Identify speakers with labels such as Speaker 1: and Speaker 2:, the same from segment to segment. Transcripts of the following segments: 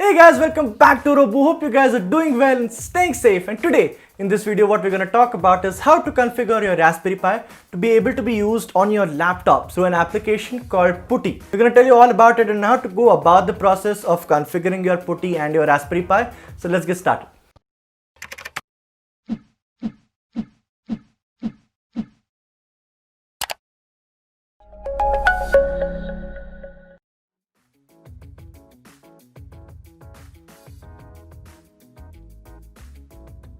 Speaker 1: Hey guys, welcome back to Robo. Hope you guys are doing well and staying safe. And today in this video what we're going to talk about is how to configure your Raspberry Pi to be able to be used on your laptop through an application called Putty. We're going to tell you all about it and how to go about the process of configuring your Putty and your Raspberry Pi. So let's get started.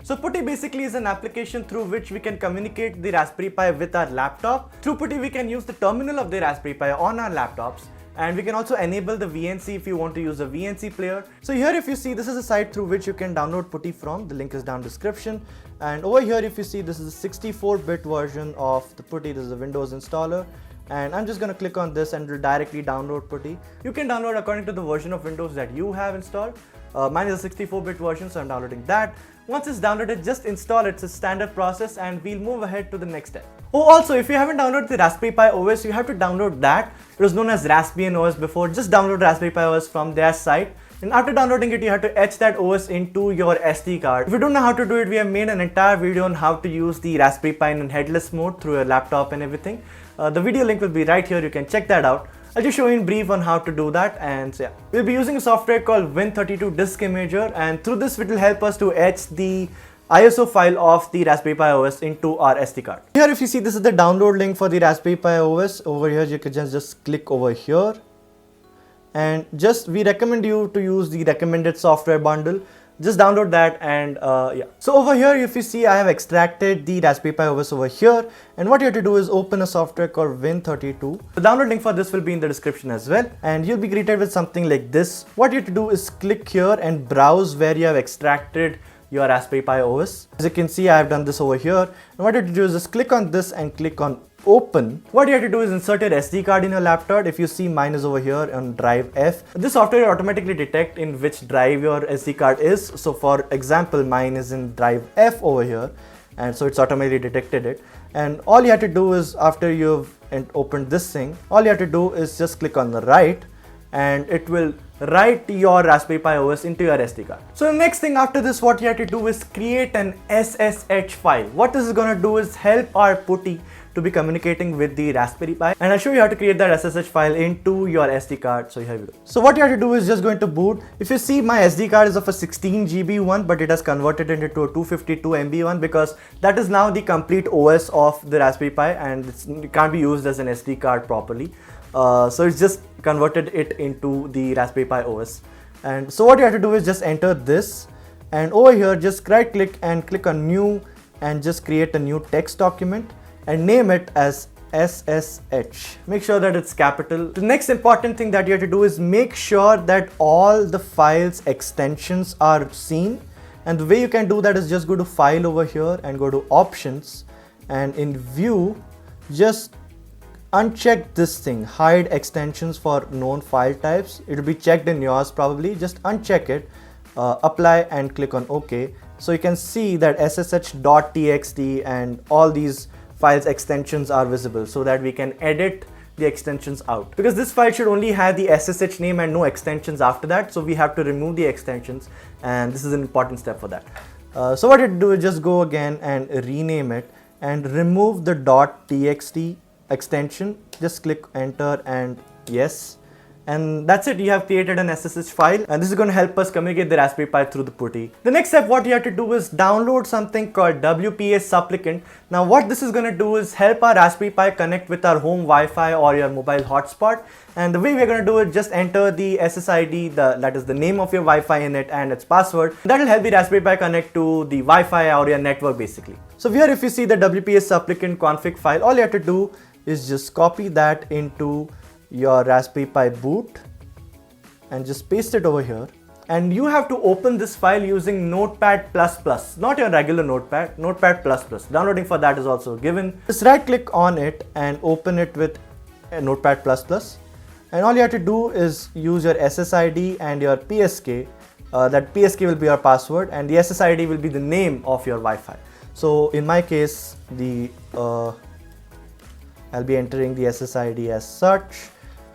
Speaker 1: So Putty basically is an application through which we can communicate the Raspberry Pi with our laptop. Through Putty we can use the terminal of the Raspberry Pi on our laptops, and we can also enable the VNC if you want to use a VNC player. So here if you see, this is a site through which you can download Putty from. The link is down description. And over here if you see, this is a 64-bit version of the Putty. This is a Windows installer. And I'm just going to click on this and it will directly download Putty. You can download according to the version of Windows that you have installed. Mine is a 64-bit version, so I'm downloading that. Once it's downloaded, just install it. It's a standard process and we'll move ahead to the next step. Oh, also, if you haven't downloaded the Raspberry Pi OS, you have to download that. It was known as Raspbian OS before. Just download Raspberry Pi OS from their site. And after downloading it, you have to etch that OS into your SD card. If you don't know how to do it, we have made an entire video on how to use the Raspberry Pi in headless mode through your laptop and everything. The video link will be right here. You can check that out. I'll just show you in brief on how to do that. And so yeah, we'll be using a software called Win32 Disk Imager, and through this it will help us to etch the ISO file of the Raspberry Pi OS into our SD card. Here if you see, this is the download link for the Raspberry Pi OS. Over here you can just click over here, and we recommend you to use the recommended software bundle. Just download that and yeah. So over here if you see, I have extracted the Raspberry Pi OS over here, and what you have to do is open a software called Win32. The download link for this will be in the description as well, and you'll be greeted with something like this. What you have to do is click here and browse where you have extracted your Raspberry Pi OS. As you can see, I have done this over here, and what you have to do is just click on this and click on open. What you have to do is insert your SD card in your laptop. If you see, mine is over here on drive F. This software will automatically detect in which drive your SD card is. So for example, mine is in drive F over here, and so it's automatically detected it. And all you have to do is, after you've opened this thing, all you have to do is just click on the write, and it will write your Raspberry Pi OS into your SD card. So the next thing after this, what you have to do is create an SSH file. What this is going to do is help our Putty to be communicating with the Raspberry Pi, and I'll show you how to create that SSH file into your SD card. So here we go. So what you have to do is just going to boot. If you see, my SD card is of a 16 GB one, but it has converted it into a 252 MB one because that is now the complete OS of the Raspberry Pi, and it can't be used as an SD card properly. So it's just converted it into the Raspberry Pi OS. And so what you have to do is just enter this, and over here just right click and click on new, and just create a new text document and name it as SSH. Make sure that it's capital. The next important thing that you have to do is make sure that all the files extensions are seen. And the way you can do that is just go to file over here and go to options, and in view just uncheck this thing, hide extensions for known file types. It will be checked in yours probably. Just uncheck it, apply and click on OK. So you can see that ssh.txt and all these files extensions are visible, so that we can edit the extensions out, because this file should only have the SSH name and no extensions after that. So we have to remove the extensions, and this is an important step for that. So what you do is just go again and rename it and remove the .txt extension. Just click enter and yes, and that's it. You have created an SSH file, and this is going to help us communicate the Raspberry Pi through the Putty. The next step, what you have to do is download something called WPA Supplicant. Now what this is going to do is help our Raspberry Pi connect with our home Wi-Fi or your mobile hotspot. And the way we're going to do it, just enter the SSID, that is the name of your Wi-Fi in it, and its password. That will help the Raspberry Pi connect to the Wi-Fi or your network basically. So here if you see the WPA Supplicant config file, all you have to do is just copy that into your Raspberry Pi boot and just paste it over here. And you have to open this file using Notepad++, not your regular Notepad, Notepad++. Downloading for that is also given. Just right click on it and open it with Notepad++. And all you have to do is use your SSID and your PSK. That PSK will be your password, and the SSID will be the name of your Wi-Fi. So in my case, I'll be entering the SSID as such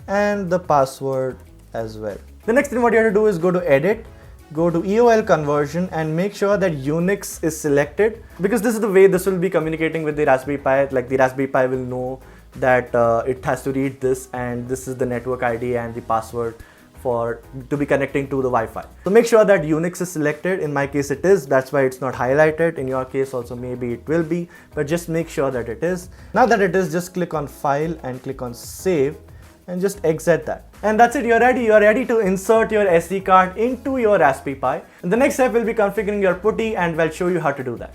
Speaker 1: and the password as well. The next thing what you have to do is go to edit, go to EOL conversion and make sure that Unix is selected, because this is the way this will be communicating with the Raspberry Pi. Like the Raspberry Pi will know that it has to read this, and this is the network ID and the password to be connecting to the Wi-Fi. So make sure that Unix is selected. In my case it is, that's why it's not highlighted. In your case also maybe it will be, but just make sure that it is. Now that it is, just click on file and click on save and just exit that. And that's it, you're ready to insert your SD card into your Raspberry Pi. And the next step will be configuring your PuTTY, and we'll show you how to do that.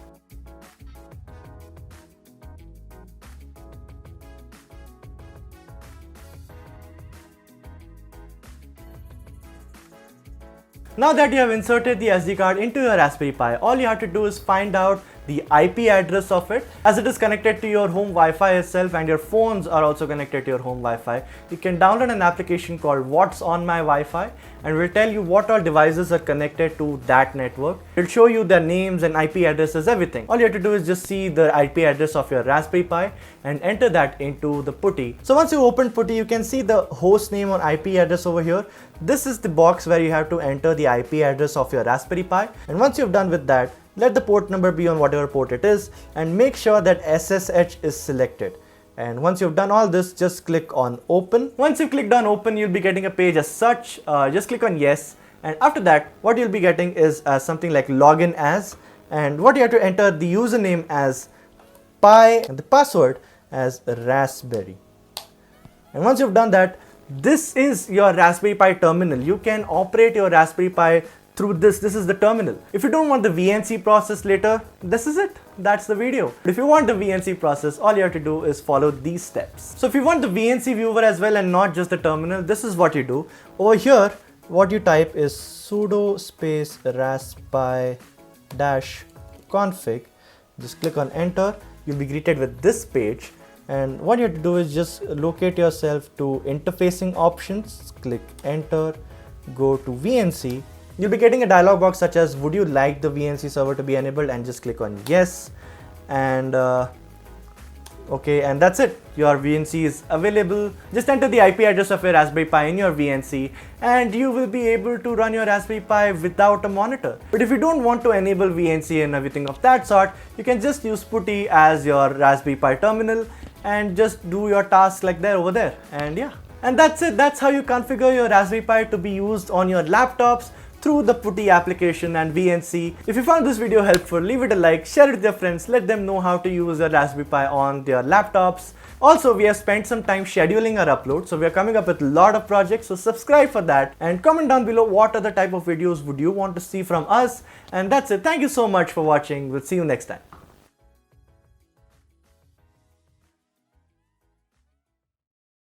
Speaker 1: Now that you have inserted the SD card into your Raspberry Pi, all you have to do is find out the IP address of it. As it is connected to your home Wi-Fi itself and your phones are also connected to your home Wi-Fi, you can download an application called What's on My Wi-Fi, and will tell you what all devices are connected to that network. It will show you their names and IP addresses, everything. All you have to do is just see the IP address of your Raspberry Pi and enter that into the PuTTY. So once you open PuTTY, you can see the host name or IP address over here. This is the box where you have to enter the IP address of your Raspberry Pi. And once you've done with that, let the port number be on whatever port it is and make sure that SSH is selected. And once you've done all this, just click on open. Once you've clicked on open, you'll be getting a page as such. Just click on yes. And after that, what you'll be getting is something like login as, and what you have to enter the username as Pi and the password as Raspberry. And once you've done that, this is your Raspberry Pi terminal. You can operate your Raspberry Pi through this. This is the terminal. If you don't want the VNC process later, this is it. That's the video. But if you want the VNC process, all you have to do is follow these steps. So if you want the VNC viewer as well and not just the terminal, this is what you do. Over here, what you type is sudo space raspi -config. Just click on enter. You'll be greeted with this page. And what you have to do is just locate yourself to interfacing options, click enter, go to VNC. You'll be getting a dialog box such as would you like the VNC server to be enabled, and just click on yes. And okay, and that's it. Your VNC is available. Just enter the IP address of your Raspberry Pi in your VNC and you will be able to run your Raspberry Pi without a monitor. But if you don't want to enable VNC and everything of that sort, you can just use PuTTY as your Raspberry Pi terminal and just do your tasks like that over there. And yeah, and that's it. That's how you configure your Raspberry Pi to be used on your laptops through the PuTTY application and VNC. If you found this video helpful, leave it a like, share it with your friends, let them know how to use your Raspberry Pi on their laptops. Also, we have spent some time scheduling our upload, so we are coming up with a lot of projects, so subscribe for that and comment down below what other type of videos would you want to see from us. And that's it. Thank you so much for watching. We'll see you next time.